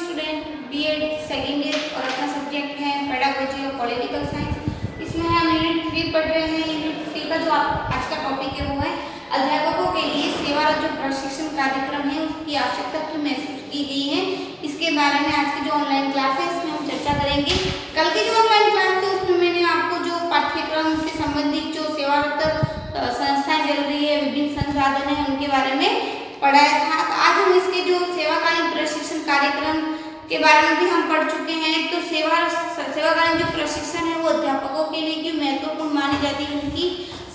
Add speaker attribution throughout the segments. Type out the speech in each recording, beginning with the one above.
Speaker 1: Student BEd second year और अपना subject है पेडागोजी और पॉलिटिकल साइंस। इसमें हम यूनिट 3 पढ़ रहे हैं। यूनिट 3 का जो आज का टॉपिक है वो है अध्यापकों के लिए सेवारत जो प्रशिक्षण कार्यक्रम है उसकी आवश्यकता क्यों महसूस की गई है, इसके बारे में आज की जो ऑनलाइन क्लास है इसमें हम चर्चा करेंगे। कल की जो ऑनलाइन क्लास थी उसमें मैंने आपको जो पाठ्यक्रम से संबंधित जो सेवारत संस्थाएं चल रही है, विभिन्न संसाधन है, उनके बारे में पढ़ाया था। तो आज हम इसके जो सेवाकालीन प्रशिक्षण कार्यक्रम के बारे में भी हम पढ़ चुके हैं। तो सेवाकालीन जो प्रशिक्षण है वो अध्यापकों के लिए क्यों महत्वपूर्ण मानी जाती है, उनकी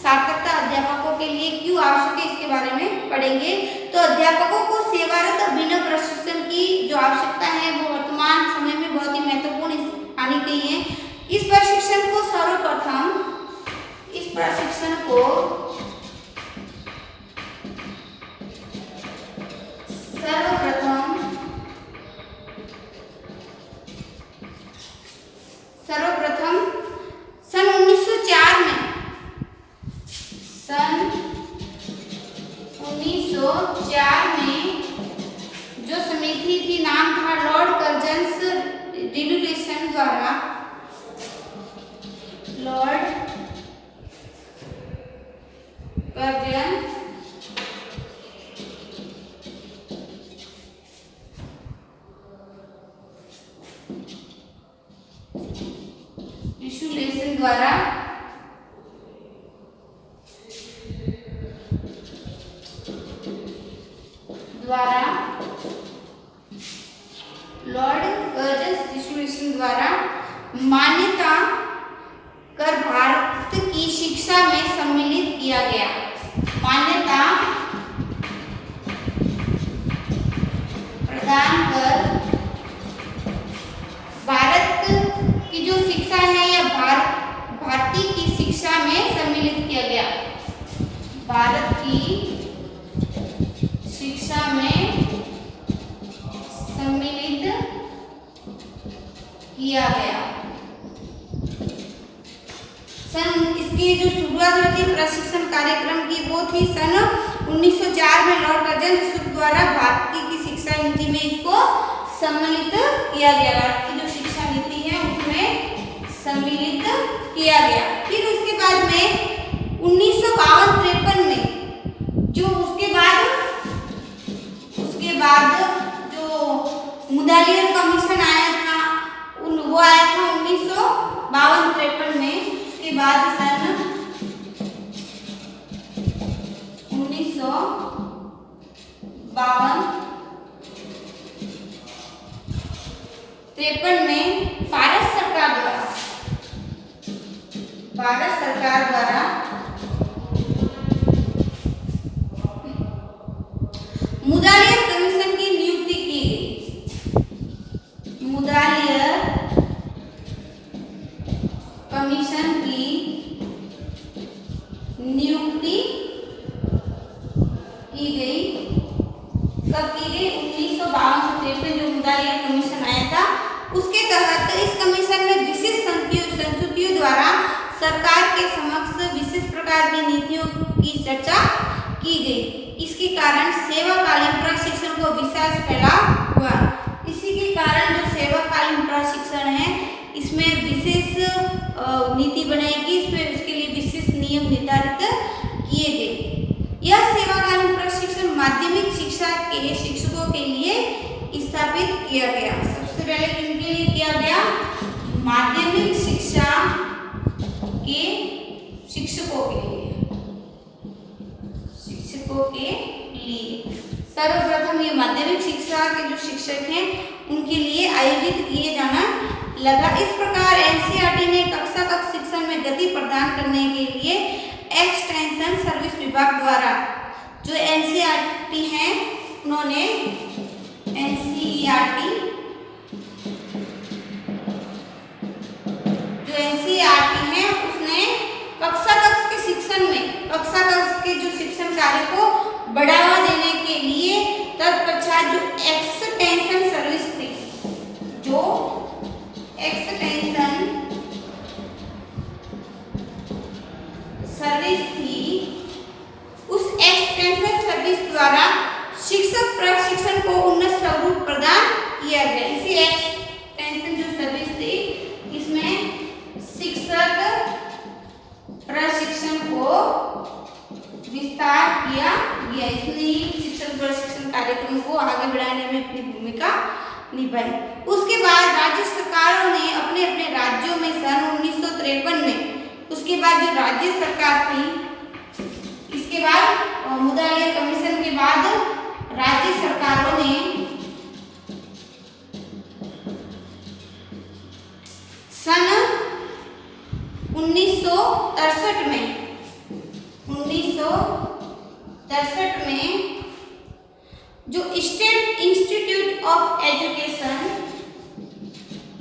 Speaker 1: सार्थकता अध्यापकों के लिए क्यों आवश्यक है, इसके बारे में पढ़ेंगे। तो अध्यापकों को सेवारत अभिनव प्रशिक्षण की जो आवश्यकता है वो वर्तमान समय में बहुत ही महत्वपूर्ण मानी गई है। इस प्रशिक्षण को सर्वप्रथम सन 1904 में जो समिति थी, नाम था लॉर्ड कर्जन्स डिल्यूटेशन द्वारा, लॉर्ड कर्जन डिल्यूटेशन द्वारा लॉर्ड कर्जन्स डिस्ट्रीब्यूशन द्वारा मान्यता कर भारत की शिक्षा में सम्मिलित किया गया। मान्यता प्रदान कर भारत की जो शिक्षा है या भारतीय की शिक्षा में सम्मिलित किया गया। भारत की शिक्षा में सम्मिलित किया गया। इसकी जो शुरुआत हुई थी प्रशिक्षण कार्यक्रम की वो थी सन 1904 में लॉर्ड कर्जन द्वारा भारतीय की शिक्षा नीति में इसको सम्मिलित किया गया। भारत की जो शिक्षा नीति है उसमें सम्मिलित किया गया। फिर उसके बाद में 1952-53 में जो उसके बाद जो मुदालियर कमीशन आया था वो आया था 1952-53 में। उसके बाद सन 1952-53 में भारत सरकार द्वारा मुदालियर कमीशन की नियुक्ति की गई। मुदालियर कमीशन की नियुक्ति की गई। कब की गई? 1952-53 जो मुदालियर कमीशन आया था उसके तहत इस कमीशन में विशेष संस्तुतियों द्वारा सरकार के समक्ष विशेष प्रकार की नीतियों की चर्चा की गई। इसके कारण सेवाकालीन प्रशिक्षण को विशेष फैलाव हुआ। इसी के कारण जो सेवाकालीन प्रशिक्षण है इसमें विशेष नीति बनाएगी, इसमें उसके लिए विशेष नियम निर्धारित किए गए। यह सेवाकालीन प्रशिक्षण माध्यमिक शिक्षा के शिक्षकों के लिए स्थापित किया गया। सबसे पहले किनके लिए किया गया? माध्यमिक शिक्षा के शिक्षकों के लिए सर्वप्रथम ये माध्यमिक शिक्षा के जो शिक्षक हैं उनके लिए आयोजित किए जाना लगा। इस प्रकार एनसीईआरटी ने कक्षा तक शिक्षण में गति प्रदान करने के लिए एक्सटेंशन सर्विस विभाग द्वारा जो एनसीईआरटी है उन्होंने एनसीईआरटी है उसने कक्षा तक के शिक्षण में कक्षा तक के जो शिक्षण कार्य को बढ़ावा देने के लिए तत्पश्चात जो एक्सटेंशन सर्विस थी, जो एक्सटेंशन सर्विस थी, उस एक्सटेंशन सर्विस द्वारा शिक्षक प्रशिक्षण को उन्नत स्वरूप प्रदान किया गया। कार्यक्रम को आगे बढ़ाने में अपनी भूमिका निभाई। उसके बाद राज्य सरकारों ने अपने अपने राज्यों में सन 1953 में, उसके बाद जो राज्य सरकार थी, इसके बाद मुदालिया कमीशन के बाद राज्य सरकारों ने सन 1963 में जो state institute of education,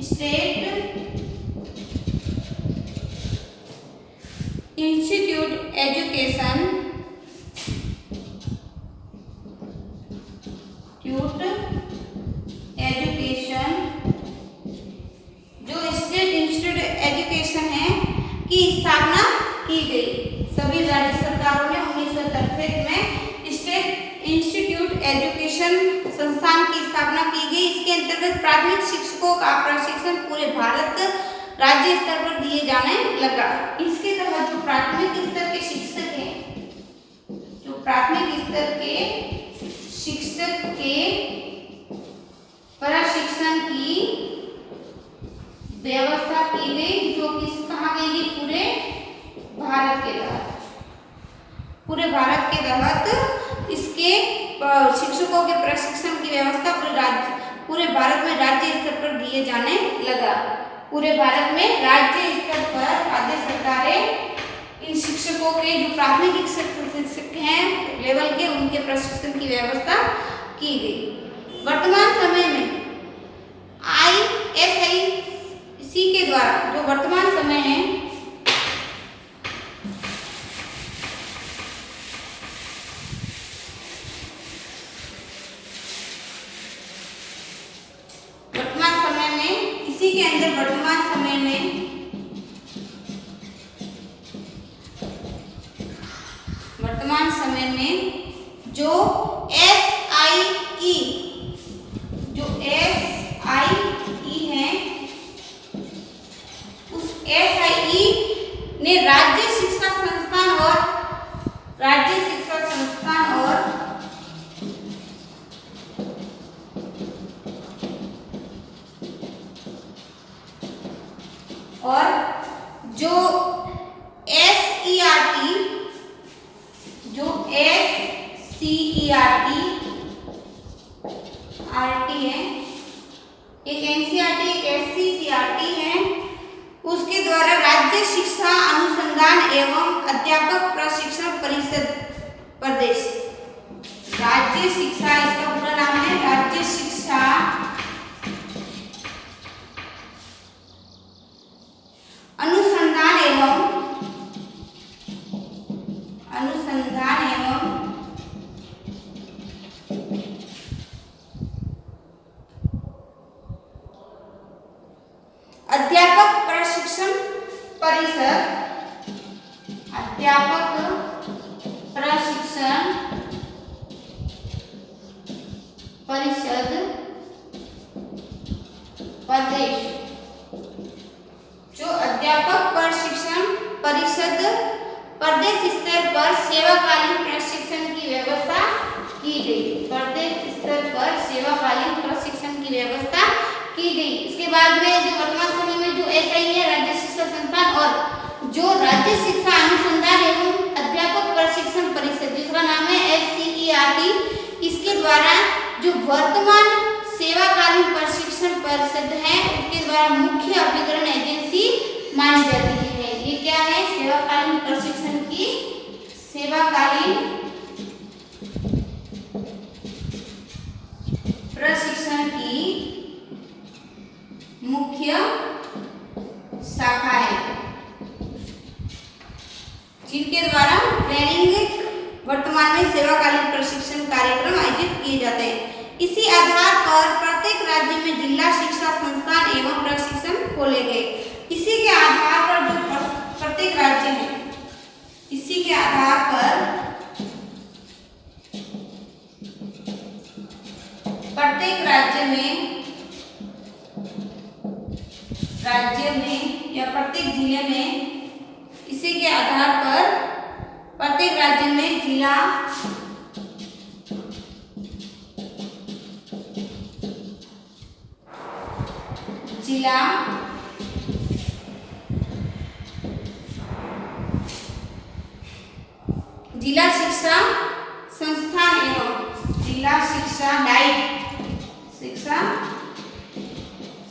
Speaker 1: state institute education जो स्टेट इंस्टीट्यूट एजुकेशन है की स्थापना की गई। सभी राज्य सरकारों ने 1963 में स्टेट इंस्टीट्यूट एजुकेशन संस्थान की स्थापना की गई। इसके अंतर्गत प्राथमिक शिक्षकों का प्रशिक्षण पूरे भारत राज्य स्तर पर दिए जाने लगा। इसके तहत जो प्राथमिक स्तर के शिक्षक हैं, जो प्राथमिक स्तर के शिक्षक के प्रशिक्षण की व्यवस्था की गई, जो कि कहाँ गई? पूरे भारत के तहत, पूरे भारत के तहत इसके शिक्षकों के प्रशिक्षण की व्यवस्था पूरे भारत में राज्य स्तर पर दिए जाने लगा। पूरे भारत में राज्य स्तर पर राज्य सरकारें इन शिक्षकों के जो प्राथमिक शिक्षक हैं लेवल के, उनके प्रशिक्षण की व्यवस्था की गई। वर्तमान समय में ISIC के द्वारा जो वर्तमान समय है, इसी के अंदर वर्तमान समय में जो SIE है, उस SIE ने राज्य शिक्षा संस्थान और जो SCERT है, एक NCERT एक SCCERT है, उसके द्वारा राज्य शिक्षा अनुसंधान एवं अध्यापक प्रशिक्षण परिषद प्रदेश, राज्य शिक्षा, इसका पूरा नाम है राज्य शिक्षा अनुसंधान एवं अध्यापक प्रशिक्षण परिषद, प्रदेश, जो अध्यापक प्रशिक्षण परिषद प्रदेश स्तर पर सेवाकालीन प्रशिक्षण की व्यवस्था की गई। प्रदेश स्तर पर सेवाकालीन प्रशिक्षण की व्यवस्था की गई। इसके बाद में जो वर्तमान समय में जो SIE है, राज्य शिक्षा संस्थान, और जो राज्य शिक्षा अनुसंधान एवं अध्यापक प्रशिक्षण परिषद, जिसका नाम है SCERT, इसके द्वारा जो वर्तमान सेवाकालीन प्रशिक्षण परिषद है, उसके द्वारा मुख्य अभिकरण एजेंसी मानी जाती है। ये क्या है? सेवाकालीन प्रशिक्षण की मुख्य शाखा है, जिनके द्वारा ट्रेनिंग वर्तमान में सेवाकालीन प्रशिक्षण कार्यक्रम आयोजित किए जाते हैं। इसी आधार पर प्रत्येक राज्य में जिला शिक्षा संस्थान एवं प्रशिक्षण खोले गए। इसी के आधार पर जो प्रत्येक राज्य है, इसी के आधार पर प्रत्येक राज्य में या प्रत्येक जिले में, इसी के आधार पर प्रत्येक राज्य में जिला जिला शिक्षा संस्थान एवं जिला शिक्षा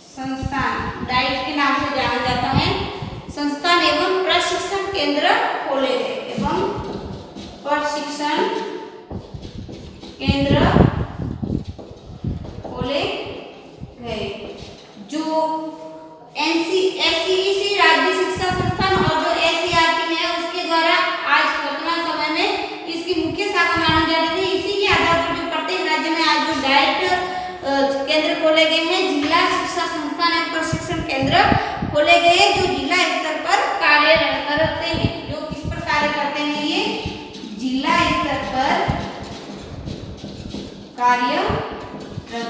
Speaker 1: संस्थान डाइट के नाम से जाना जाता है संस्थान एवं प्रशिक्षण केंद्र खोले गए एवं प्रशिक्षण केंद्र खोले गए। जो एनसीईआरटी राज्य शिक्षा संस्थान और जो एससीईआरटी है उसके द्वारा आज वर्तमान समय में इसकी मुख्य शाखा मानी जाती थी। इसी के आधार पर जो प्रत्येक राज्य में आज जो डाइट केंद्र खोले गए हैं, जिला शिक्षा संस्थान एवं प्रशिक्षण केंद्र खोले गए हैं जो जिला स्तर पर कार्य करते हैं। जो किस पर कार्य करते हैं? ये जिला स्तर पर कार्यरत है।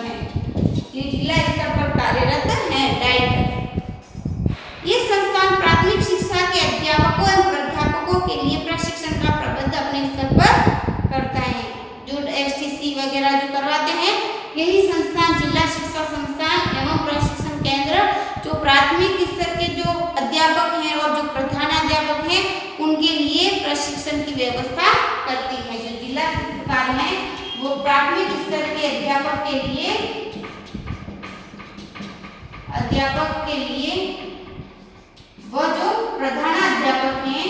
Speaker 1: ये जिला स्तर पर कार्यरत है डाइट। ये संस्थान प्राथमिक शिक्षा के अध्यापकों एवं प्राध्यापकों के लिए प्रशिक्षण का प्रबंध अपने स्तर पर करता है। जो एसटीसी वगैरह जो करवाते हैं, यही संस्थान जिला शिक्षा संस्थान एवं प्रशिक्षण केंद्र जो प्राथमिक स्तर के जो अध्यापक हैं और जो प्रधानाध्यापक हैं उनके लिए प्रशिक्षण की व्यवस्था करती है। जो जिला शिक्षा है वो प्राथमिक स्तर के अध्यापक के लिए वो जो प्रधानाध्यापक हैं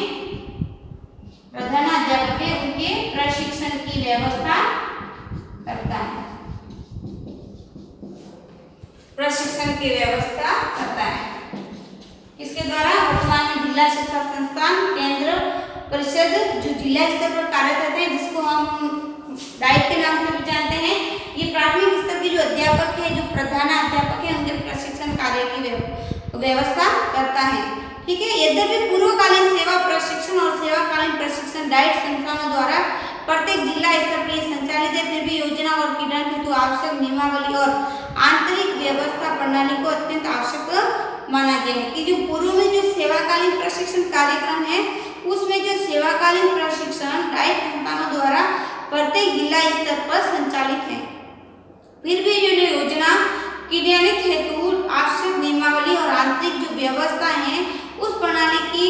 Speaker 1: उनके प्रशिक्षण की व्यवस्था करता है। इसके द्वारा वर्तमान में जिला शिक्षा संस्थान केंद्र परिषद जो जिला स्तर पर कार्यरत रहते हैं, जिसको हम डाइट के नाम से भी जानते हैं, ये प्राथमिक स्तर के जो अध्यापक है, जो प्रधानाध्यापक है, उनके प्रशिक्षण कार्य की व्यवस्था करता है। ठीक है। यद्यपि पूर्वकालीन सेवा प्रशिक्षण और सेवाकालीन प्रशिक्षण डाइट संस्थानों द्वारा प्रत्येक जिला स्तर पर संचालित है, फिर भी योजना और क्रीडन हेतु आवश्यक नियमावली और आंतरिक व्यवस्था प्रणाली को अत्यंत आवश्यक माना गया है। कि जो पूर्व में जो सेवाकालीन प्रशिक्षण कार्यक्रम है, उसमें जो सेवाकालीन प्रशिक्षण डाइट संस्थानों द्वारा प्रत्येक जिला स्तर पर संचालित है, फिर भी जो योजना क्रियान्वित हेतु आवश्यक नियमावली और आंतरिक जो व्यवस्था है उस प्रणाली की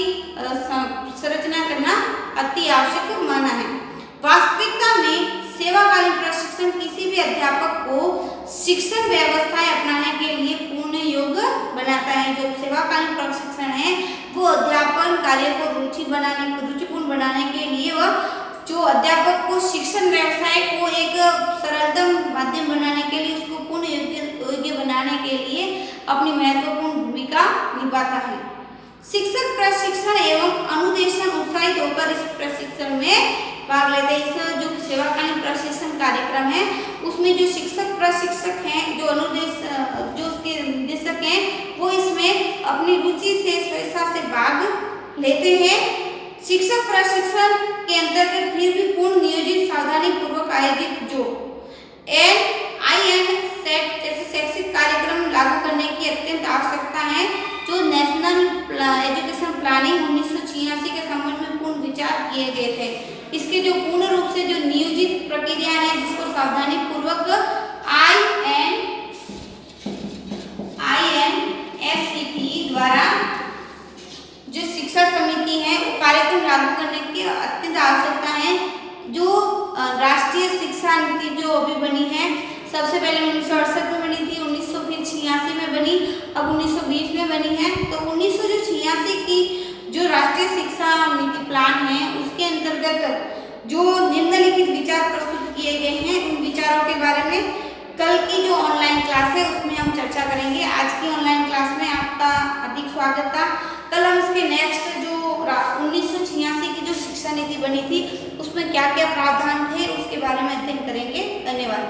Speaker 1: संरचना करना अति आवश्यक माना है। वास्तविकता में सेवाकालीन प्रशिक्षण किसी भी अध्यापक को शिक्षण व्यवस्थाएं अपनाने के लिए पूर्ण योग्य बनाता है। जो सेवाकालीन प्रशिक्षण है वो अध्यापन कार्य को रुचिपूर्ण बनाने के लिए वह जो अध्यापक को शिक्षण व्यवसाय को एक सरलतम माध्यम बनाने के लिए, उसको पूर्ण योग्य बनाने के लिए अपनी महत्वपूर्ण भूमिका निभाता है। शिक्षक प्रशिक्षण एवं अनुदेशन उत्साहित होकर इस प्रशिक्षण में भाग लेते हैं। इस जो सेवाकालीन प्रशिक्षण कार्यक्रम है उसमें जो शिक्षक प्रशिक्षक हैं, जो जो उसके निदेशक हैं, वो इसमें अपनी रुचि से स्वेच्छा से भाग लेते हैं। शिक्षक प्रशिक्षण के अंतर्गत फिर भी पूर्ण नियोजित सावधानी पूर्वक आयोजित जो NIN सेट जैसे शैक्षिक कार्यक्रम लागू करने की अत्यंत आवश्यकता है। जो नेशनल एजुकेशन प्लानिंग 1986 के संबंध में पूर्ण विचार किए गए थे। इसके जो पूर्ण रूप से जो नियोजित प्रक्रिया है, जिसको सावधानी पूर्वक INSCT द्वारा जो शिक्षा समिति है वो कार्यक्रम लागू करने की अत्यंत आवश्यकता है। जो राष्ट्रीय शिक्षा नीति जो अभी बनी है, सबसे पहले 1968 में बनी थी, 1986 में बनी, अब 1920 में बनी है। तो 1986 की जो राष्ट्रीय शिक्षा नीति प्लान है उसके अंतर्गत जो निम्नलिखित विचार प्रस्तुत किए गए हैं, उन विचारों के बारे में कल की जो ऑनलाइन क्लास है उसमें हम चर्चा करेंगे। आज की ऑनलाइन क्लास में आपका हार्दिक स्वागत था। कल हम इसके नेक्स्ट जो 1986 की जो शिक्षा नीति बनी थी उसमें क्या क्या प्रावधान थे उसके बारे में अध्ययन करेंगे। धन्यवाद।